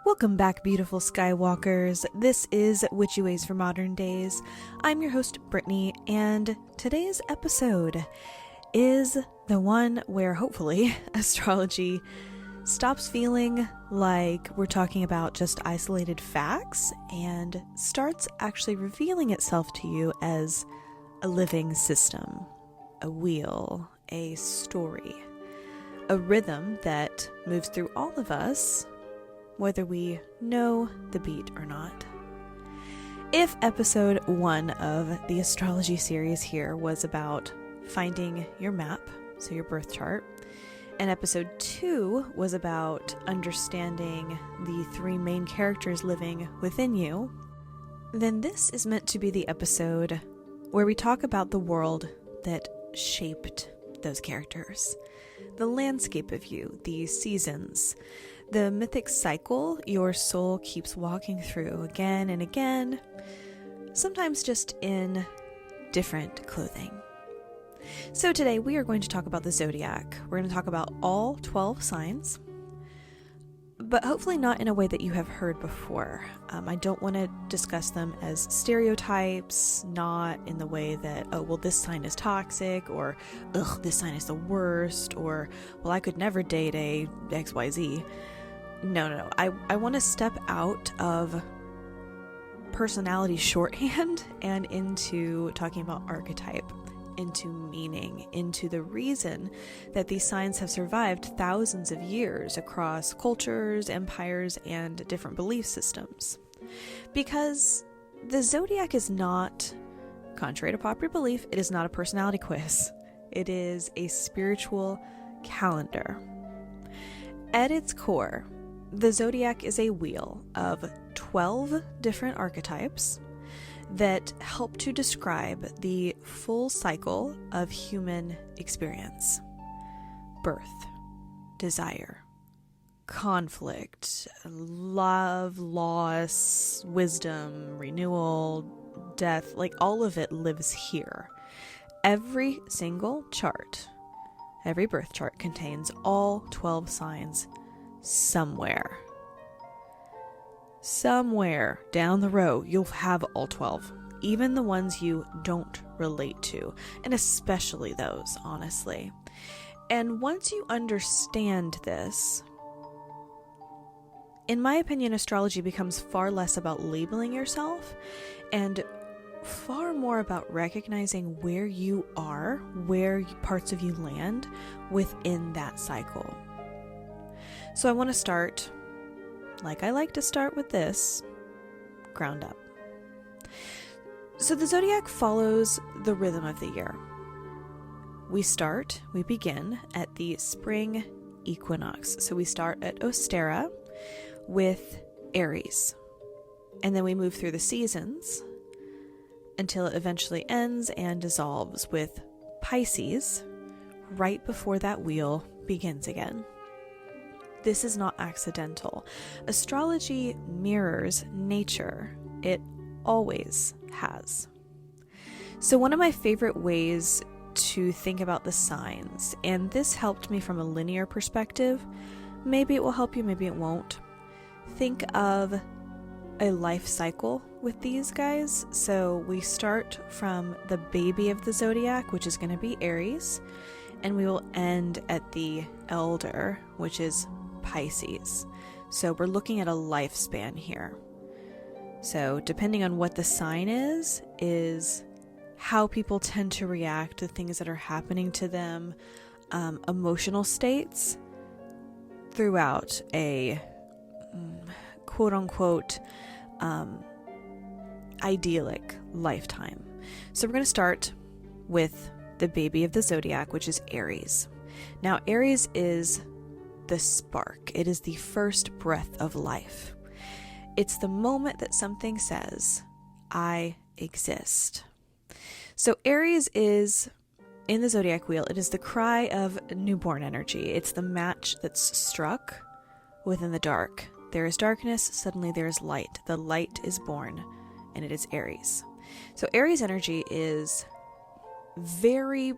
Welcome back, beautiful Skywalkers. This is Witchy Ways for Modern Days. I'm your host, Brittany, and today's episode is the one where hopefully astrology stops feeling like we're talking about just isolated facts and starts actually revealing itself to you as a living system, a wheel, a story, a rhythm that moves through all of us, whether we know the beat or not. If episode 1 of the astrology series here was about finding your map, so your birth chart, and episode 2 was about understanding the 3 main characters living within you, then this is meant to be the episode where we talk about the world that shaped those characters, the landscape of you, the seasons, the mythic cycle your soul keeps walking through again and again, sometimes just in different clothing. So today we are going to talk about the zodiac. We're going to talk about all 12 signs, but hopefully not in a way that you have heard before. I don't want to discuss them as stereotypes, not in the way that, oh, well, this sign is toxic, or, ugh, this sign is the worst, or, well, I could never date a XYZ. No. I want to step out of personality shorthand and into talking about archetype, into meaning, into the reason that these signs have survived thousands of years across cultures, empires, and different belief systems. Because the zodiac is not, contrary to popular belief, it is not a personality quiz. It is a spiritual calendar. At its core, the zodiac is a wheel of 12 different archetypes that help to describe the full cycle of human experience. Birth, desire, conflict, love, loss, wisdom, renewal, death, like all of it lives here. Every single chart, every birth chart contains all 12 signs somewhere. Somewhere down the road, you'll have all 12, even the ones you don't relate to, and especially those, honestly. And once you understand this, in my opinion, astrology becomes far less about labeling yourself and far more about recognizing where you are, where parts of you land within that cycle. So I want to start, like I like to start with this, ground up. So the zodiac follows the rhythm of the year. We begin at the spring equinox. So we start at Ostera with Aries. And then we move through the seasons until it eventually ends and dissolves with Pisces right before that wheel begins again. This is not accidental. Astrology mirrors nature. It always has. So one of my favorite ways to think about the signs, and this helped me from a linear perspective, maybe it will help you, maybe it won't. Think of a life cycle with these guys. So we start from the baby of the zodiac, which is going to be Aries, and we will end at the elder, which is Pisces. So we're looking at a lifespan here. So depending on what the sign is how people tend to react to things that are happening to them, emotional states throughout a quote unquote idyllic lifetime. So we're going to start with the baby of the zodiac, which is Aries. Now Aries is the spark. It is the first breath of life. It's the moment that something says, I exist. So Aries is, in the zodiac wheel, it is the cry of newborn energy. It's the match that's struck within the dark. There is darkness, suddenly there is light. The light is born, and it is Aries. So Aries energy is very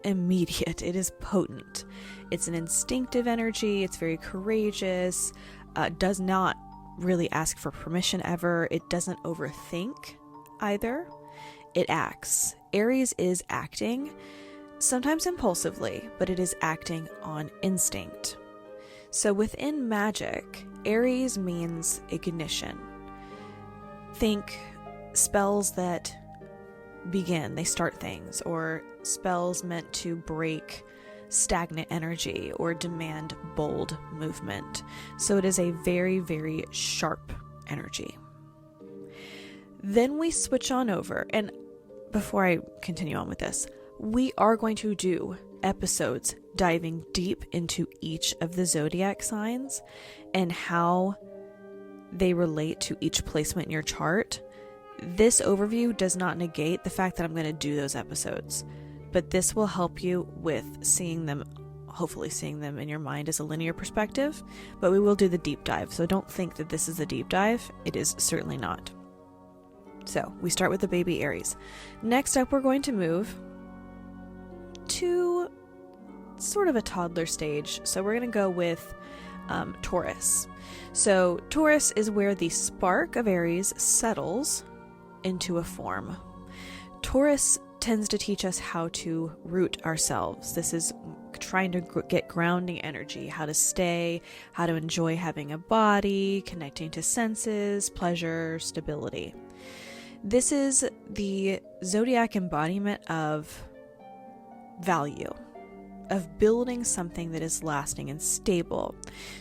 immediate. It is potent. It's an instinctive energy. It's very courageous. Does not really ask for permission ever. It doesn't overthink either. It acts. Aries is acting, sometimes impulsively, but it is acting on instinct. So within magic, Aries means ignition. Think spells that begin, they start things, or spells meant to break stagnant energy or demand bold movement. So it is a very, very sharp energy. Then we switch on over, and before I continue on with this, we are going to do episodes diving deep into each of the zodiac signs and how they relate to each placement in your chart. This overview does not negate the fact that I'm going to do those episodes, but this will help you with seeing them, hopefully seeing them in your mind as a linear perspective, but we will do the deep dive. So don't think that this is a deep dive. It is certainly not. So we start with the baby Aries. Next up, we're going to move to sort of a toddler stage. So we're going to go with Taurus. So Taurus is where the spark of Aries settles into a form. Taurus tends to teach us how to root ourselves. This is trying to get grounding energy, how to stay, how to enjoy having a body, connecting to senses, pleasure, stability. This is the zodiac embodiment of value, of building something that is lasting and stable.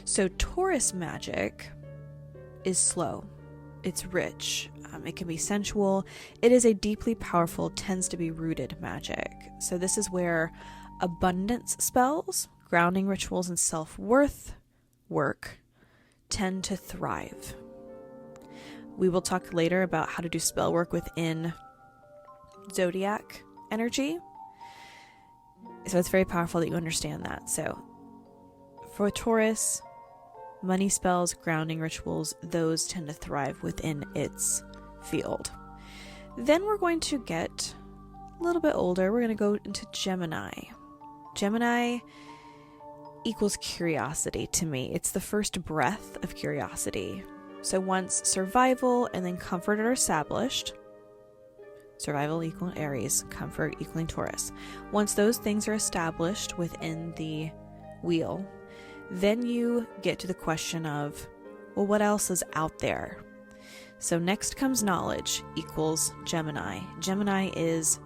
So Taurus magic is slow. It's rich. It can be sensual. It is a deeply powerful, tends to be rooted magic. So this is where abundance spells, grounding rituals, and self-worth work tend to thrive. We will talk later about how to do spell work within zodiac energy. So it's very powerful that you understand that. So for Taurus, money spells, grounding rituals, those tend to thrive within its field. Then we're going to get a little bit older. We're going to go into Gemini. Gemini equals curiosity to me. It's the first breath of curiosity. So once survival and then comfort are established, survival equaling Aries, comfort equaling Taurus. Once those things are established within the wheel, then you get to the question of, well, what else is out there? So next comes knowledge equals Gemini. Gemini is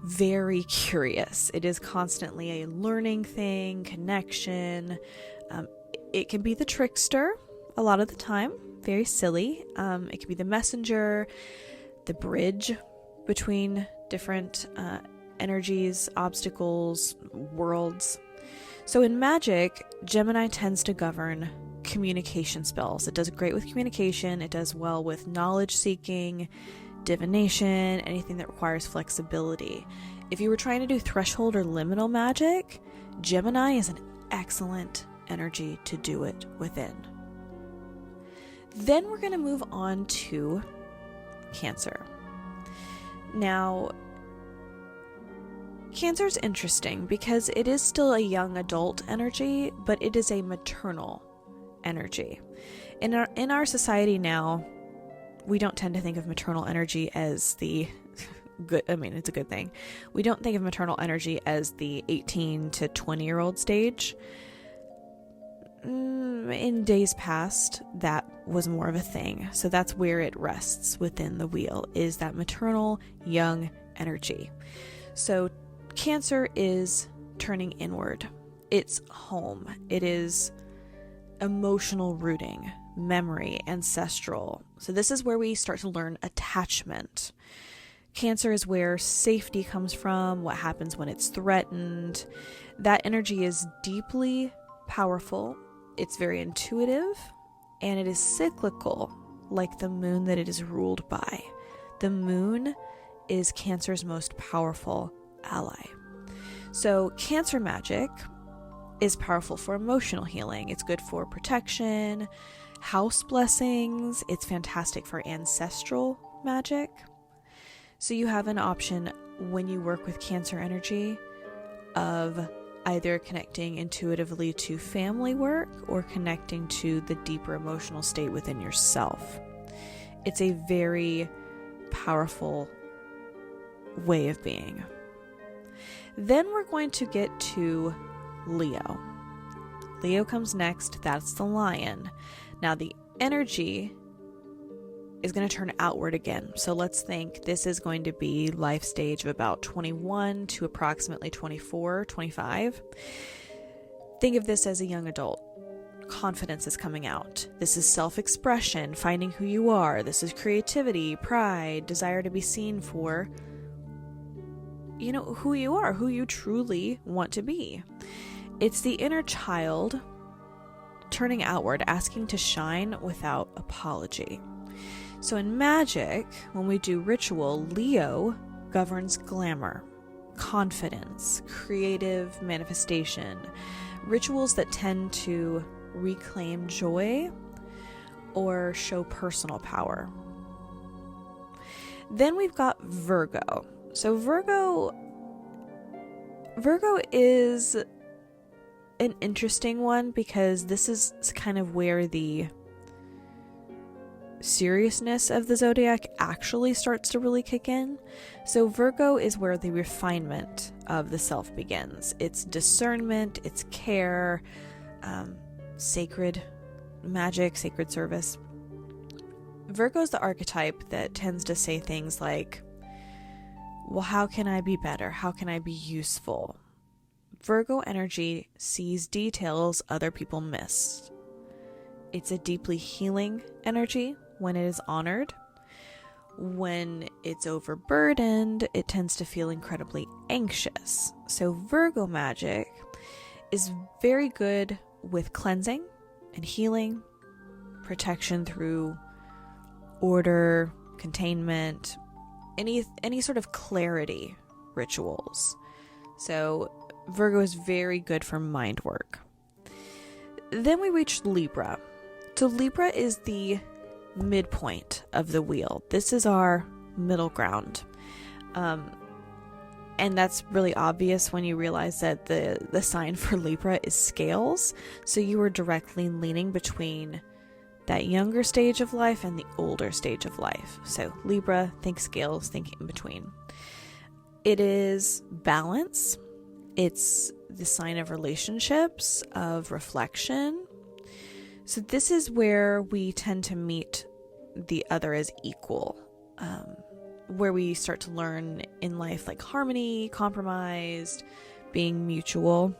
very curious. It is constantly a learning thing, connection. It can be the trickster a lot of the time, very silly. It can be the messenger, the bridge between different energies, obstacles, worlds. So in magic, Gemini tends to govern communication spells. It does great with communication. It does well with knowledge seeking, divination, anything that requires flexibility. If you were trying to do threshold or liminal magic, Gemini is an excellent energy to do it within. Then we're going to move on to Cancer. Now, Cancer is interesting because it is still a young adult energy, but it is a maternal energy. In our society now, we don't tend to think of maternal energy as the good, I mean, it's a good thing. We don't think of maternal energy as the 18 to 20-year-old stage. In days past, that was more of a thing. So that's where it rests within the wheel, is that maternal young energy. So Cancer is turning inward. It's home. It is emotional rooting, memory, ancestral. So this is where we start to learn attachment. Cancer is where safety comes from, what happens when it's threatened. That energy is deeply powerful. It's very intuitive, and it is cyclical, like the moon that it is ruled by. The moon is Cancer's most powerful ally. So Cancer magic is powerful for emotional healing. It's good for protection, house blessings. It's fantastic for ancestral magic. So you have an option when you work with Cancer energy of either connecting intuitively to family work or connecting to the deeper emotional state within yourself. It's a very powerful way of being. Then we're going to get to Leo. Leo comes next. That's the lion. Now the energy is going to turn outward again. So let's think this is going to be life stage of about 21 to approximately 24, 25. Think of this as a young adult. Confidence is coming out. This is self-expression, finding who you are. This is creativity, pride, desire to be seen for, who you are, who you truly want to be. It's the inner child turning outward, asking to shine without apology. So in magic, when we do ritual, Leo governs glamour, confidence, creative manifestation, rituals that tend to reclaim joy or show personal power. Then we've got Virgo. So Virgo is an interesting one because this is kind of where the seriousness of the zodiac actually starts to really kick in. So Virgo is where the refinement of the self begins. It's discernment, it's care, sacred magic, sacred service. Virgo is the archetype that tends to say things like, well, how can I be better? How can I be useful? Virgo energy sees details other people miss. It's a deeply healing energy when it is honored. When it's overburdened, it tends to feel incredibly anxious. So Virgo magic is very good with cleansing and healing, protection through order, containment, any sort of clarity rituals. So Virgo is very good for mind work. Then we reach Libra. So Libra is the midpoint of the wheel. This is our middle ground. And that's really obvious when you realize that the sign for Libra is scales. So you are directly leaning between that younger stage of life and the older stage of life. So Libra, think scales, think in between. It is balance. It's the sign of relationships, of reflection. So this is where we tend to meet the other as equal, where we start to learn in life like harmony, compromise, being mutual.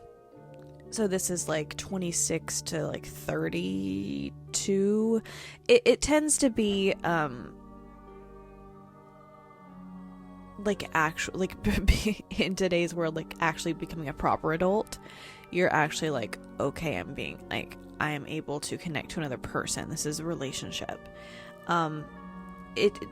So this is like 26 to like 32. It tends to be in today's world, like actually becoming a proper adult. You're actually like, okay, I am able to connect to another person. This is a relationship.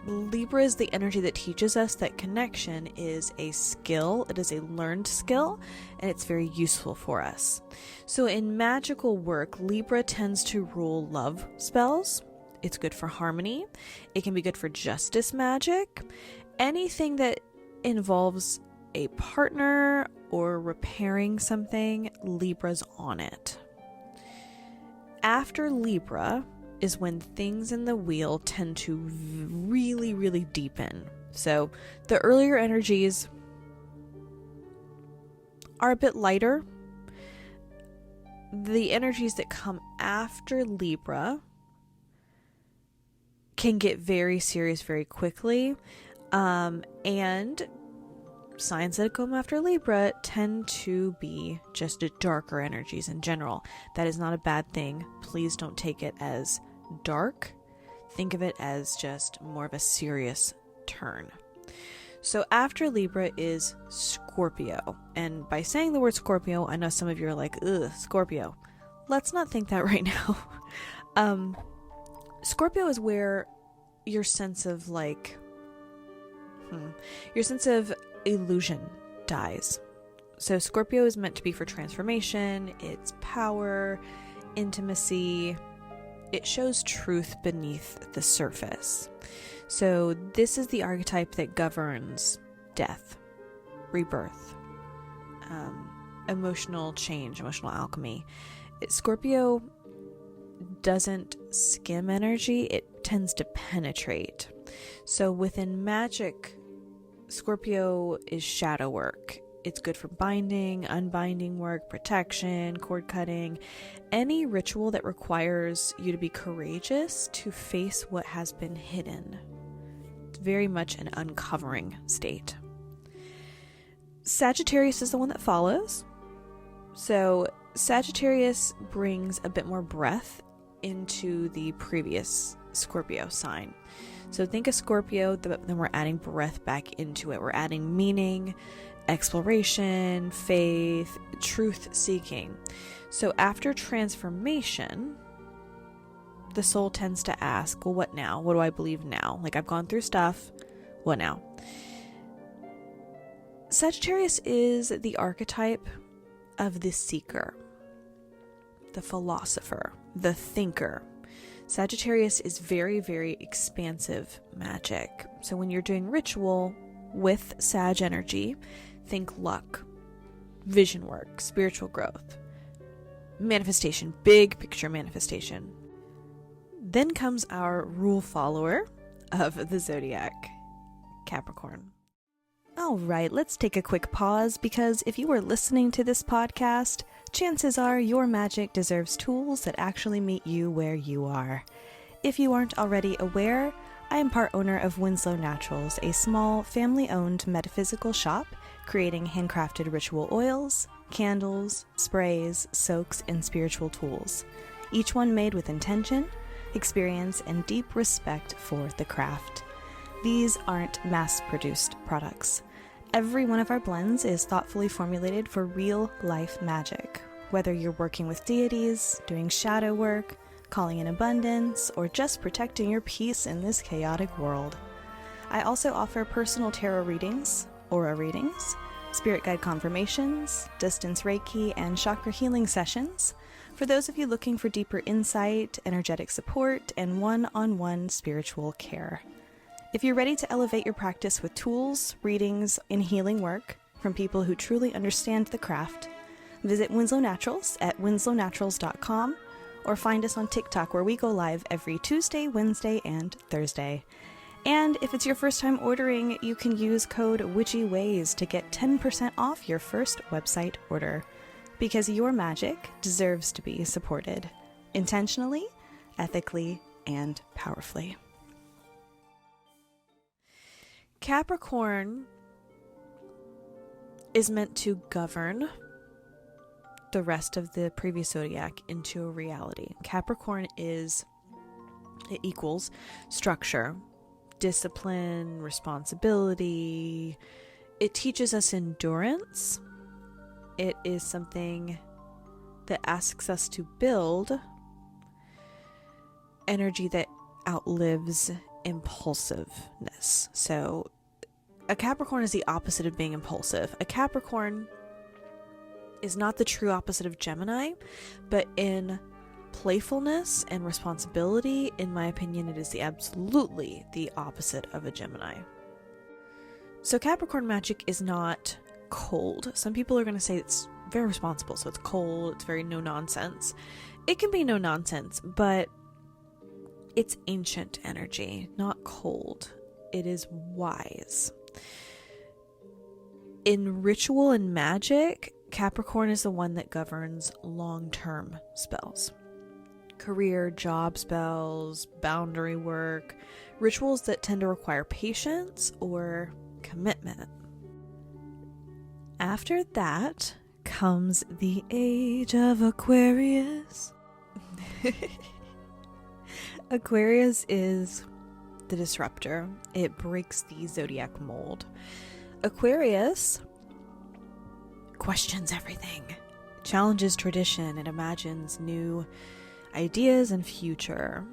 Libra is the energy that teaches us that connection is a skill. It is a learned skill, and it's very useful for us. So in magical work, Libra tends to rule love spells. It's good for harmony. It can be good for justice magic. Anything that involves a partner or repairing something, Libra's on it. After Libra is when things in the wheel tend to really, really deepen. So the earlier energies are a bit lighter. The energies that come after Libra can get very serious very quickly. And signs that come after Libra tend to be just darker energies in general. That is not a bad thing. Please don't take it as dark. Think of it as just more of a serious turn. So after Libra is Scorpio. And by saying the word Scorpio, I know some of you are like, ugh, Scorpio. Let's not think that right now. Scorpio is where your sense of your sense of illusion dies. So Scorpio is meant to be for transformation. It's power, intimacy. It shows truth beneath the surface. So this is the archetype that governs death, rebirth, emotional change, emotional alchemy. Scorpio doesn't skim energy, it tends to penetrate. So within magic, Scorpio is shadow work. It's good for binding, unbinding work, protection, cord cutting, any ritual that requires you to be courageous to face what has been hidden. It's very much an uncovering state. Sagittarius is the one that follows. So Sagittarius brings a bit more breath into the previous Scorpio sign. So think of Scorpio, then we're adding breath back into it. We're adding meaning, exploration, faith, truth seeking. So after transformation, the soul tends to ask, well, what now? What do I believe now? Like, I've gone through stuff. What now? Sagittarius is the archetype of the seeker, the philosopher, the thinker. Sagittarius is very, very expansive magic. So when you're doing ritual with Sag energy, think luck, vision work, spiritual growth, manifestation, big picture manifestation. Then comes our rule follower of the zodiac, Capricorn. All right, let's take a quick pause, because if you are listening to this podcast, chances are your magic deserves tools that actually meet you where you are. If you aren't already aware, I am part owner of Winslow Naturals, a small family-owned metaphysical shop creating handcrafted ritual oils, candles, sprays, soaks, and spiritual tools, each one made with intention, experience, and deep respect for the craft. These aren't mass-produced products. Every one of our blends is thoughtfully formulated for real-life magic. Whether you're working with deities, doing shadow work, calling in abundance, or just protecting your peace in this chaotic world. I also offer personal tarot readings, aura readings, spirit guide confirmations, distance Reiki, and chakra healing sessions for those of you looking for deeper insight, energetic support, and one-on-one spiritual care. If you're ready to elevate your practice with tools, readings, and healing work from people who truly understand the craft, visit Winslow Naturals at winslownaturals.com or find us on TikTok, where we go live every Tuesday, Wednesday, and Thursday. And if it's your first time ordering, you can use code Witchy Ways to get 10% off your first website order, because your magic deserves to be supported intentionally, ethically, and powerfully. Capricorn is meant to govern the rest of the previous zodiac into a reality. Capricorn it equals structure, discipline, responsibility. It teaches us endurance. It is something that asks us to build energy that outlives impulsiveness. So a Capricorn is the opposite of being impulsive. A Capricorn is not the true opposite of Gemini, but in playfulness and responsibility, in my opinion, it is absolutely the opposite of a Gemini. So Capricorn magic is not cold. Some people are going to say it's very responsible, so it's cold, it's very no nonsense. It can be no nonsense, but it's ancient energy, not cold. It is wise. In ritual and magic, Capricorn is the one that governs long-term spells. Career, job spells, boundary work, rituals that tend to require patience or commitment. After that comes the age of Aquarius. Aquarius is the disruptor. It breaks the zodiac mold. Aquarius questions everything, challenges tradition, and imagines new ideas and future.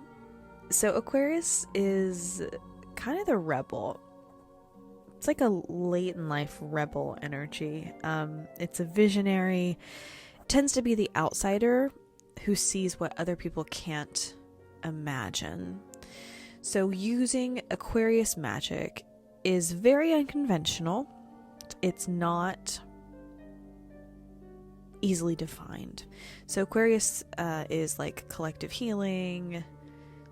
So Aquarius is kind of the rebel. It's like a late in life rebel energy. It's a visionary, tends to be the outsider who sees what other people can't imagine. So using Aquarius magic is very unconventional. It's not easily defined. So Aquarius is like collective healing,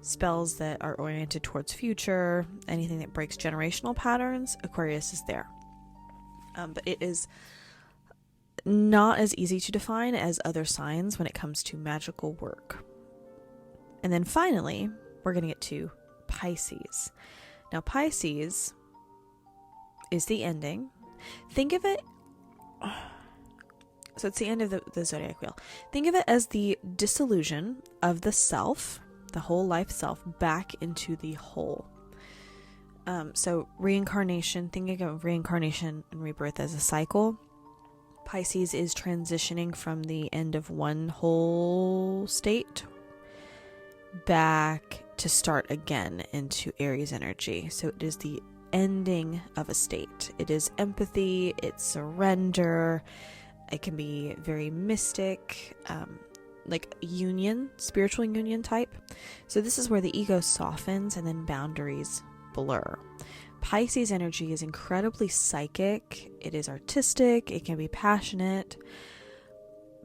spells that are oriented towards future, anything that breaks generational patterns. Aquarius is there. But it is not as easy to define as other signs when it comes to magical work. And then finally, we're going to get to Pisces. Now, Pisces is the ending. Think of it, so it's the end of the zodiac wheel. Think of it as the dissolution of the self, the whole life self, back into the whole. So reincarnation, thinking of reincarnation and rebirth as a cycle. Pisces is transitioning from the end of one whole state back to start again into Aries energy. So it is the ending of a state. It is empathy, it's surrender. It can be very mystic, like union, spiritual union type. So this is where the ego softens and then boundaries blur. Pisces energy is incredibly psychic. It is artistic. It can be passionate,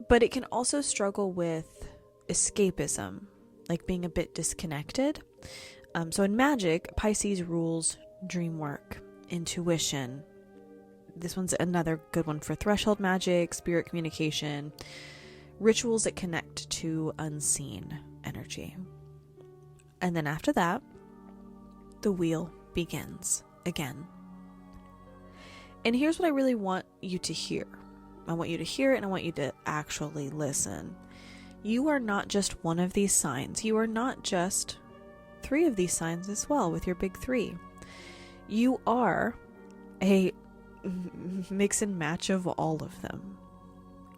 but it can also struggle with escapism, like being a bit disconnected. So in magic, Pisces rules dream work, intuition. This one's another good one for threshold magic, spirit communication, rituals that connect to unseen energy. And then after that, the wheel begins again. And here's what I really want you to hear. I want you to hear it, and I want you to actually listen. You are not just one of these signs. You are not just 3 of these signs as well with your big 3. You are a mix and match of all of them.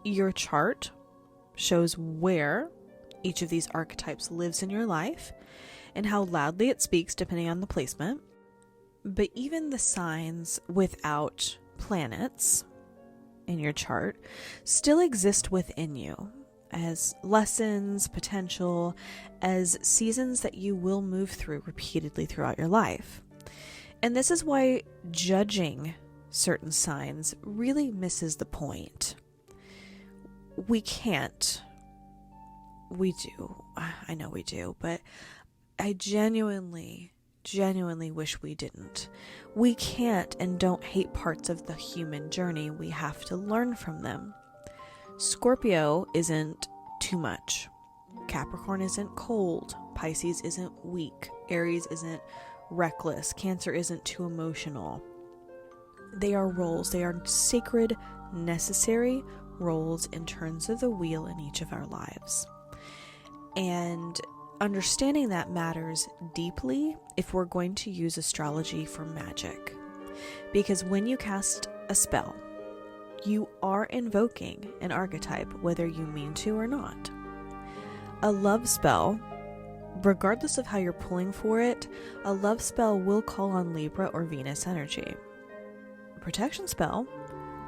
Your chart shows where each of these archetypes lives in your life and how loudly it speaks depending on the placement. But even the signs without planets in your chart still exist within you as lessons, potential, as seasons that you will move through repeatedly throughout your life. And this is why judging certain signs really misses the point. We can't. We do. I know we do, but I genuinely wish we didn't. We can't and don't hate parts of the human journey. We have to learn from them. Scorpio isn't too much. Capricorn isn't cold. Pisces isn't weak. Aries isn't reckless. Cancer isn't too emotional. They are roles. They are sacred, necessary roles in turns of the wheel in each of our lives. And understanding that matters deeply if we're going to use astrology for magic. Because when you cast a spell, you are invoking an archetype, whether you mean to or not. A love spell, regardless of how you're pulling for it, a love spell will call on Libra or Venus energy. A protection spell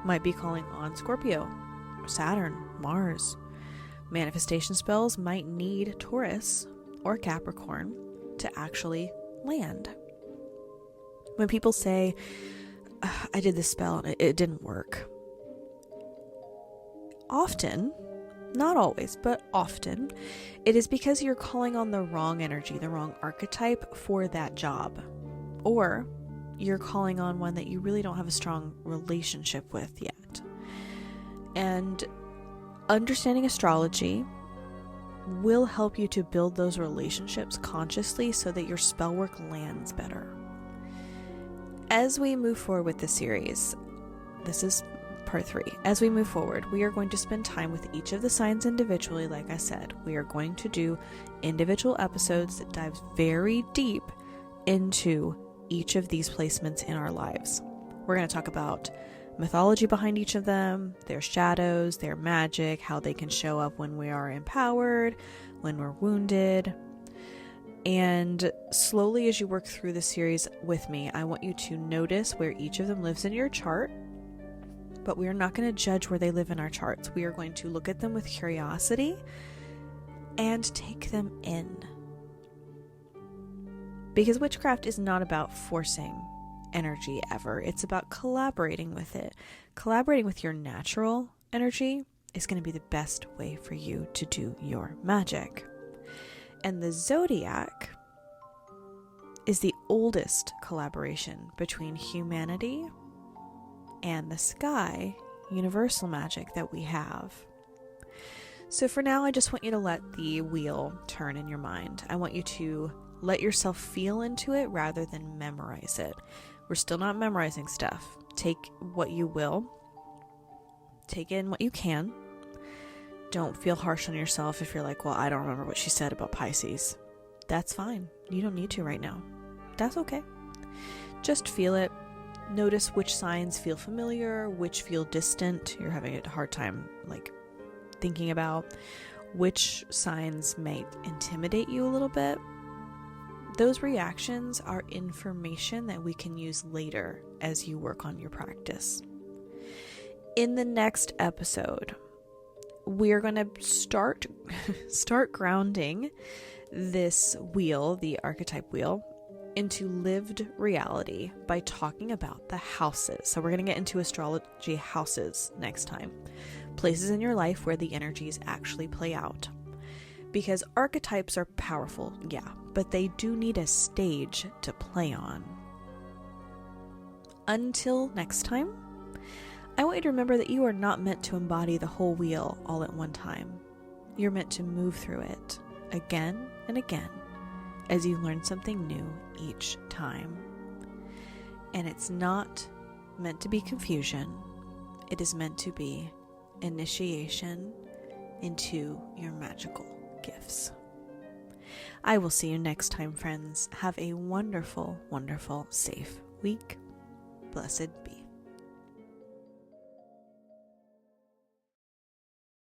might be calling on Scorpio, Saturn, Mars. Manifestation spells might need Taurus or Capricorn to actually land. When people say, I did this spell and it didn't work, often, not always, but often, it is because you're calling on the wrong energy, the wrong archetype for that job. Or you're calling on one that you really don't have a strong relationship with yet. And understanding astrology will help you to build those relationships consciously so that your spell work lands better. As we move forward with the series, this is part 3. As we move forward, we are going to spend time with each of the signs individually. Like I said, we are going to do individual episodes that dive very deep into each of these placements in our lives. We're going to talk about mythology behind each of them, their shadows, their magic, how they can show up when we are empowered, when we're wounded. And slowly as you work through the series with me, I want you to notice where each of them lives in your chart, but we are not going to judge where they live in our charts. We are going to look at them with curiosity and take them in. Because witchcraft is not about forcing energy ever. It's about collaborating with it. Collaborating with your natural energy is going to be the best way for you to do your magic. And the zodiac is the oldest collaboration between humanity and the sky, universal magic that we have. So for now, I just want you to let the wheel turn in your mind. I want you to let yourself feel into it rather than memorize it. We're still not memorizing stuff. Take what you will. Take in what you can. Don't feel harsh on yourself if you're like, well, I don't remember what she said about Pisces. That's fine. You don't need to right now. That's okay. Just feel it. Notice which signs feel familiar, which feel distant. You're having a hard time thinking about which signs might intimidate you a little bit. Those reactions are information that we can use later as you work on your practice. In the next episode, we're going to start grounding this wheel, the archetype wheel, into lived reality by talking about the houses. So we're going to get into astrology houses next time. Places in your life where the energies actually play out. Because archetypes are powerful, yeah, but they do need a stage to play on. Until next time, I want you to remember that you are not meant to embody the whole wheel all at one time. You're meant to move through it again and again as you learn something new each time. And it's not meant to be confusion. It is meant to be initiation into your magical gifts. I will see you next time, friends. Have a wonderful, wonderful, safe week. Blessed be.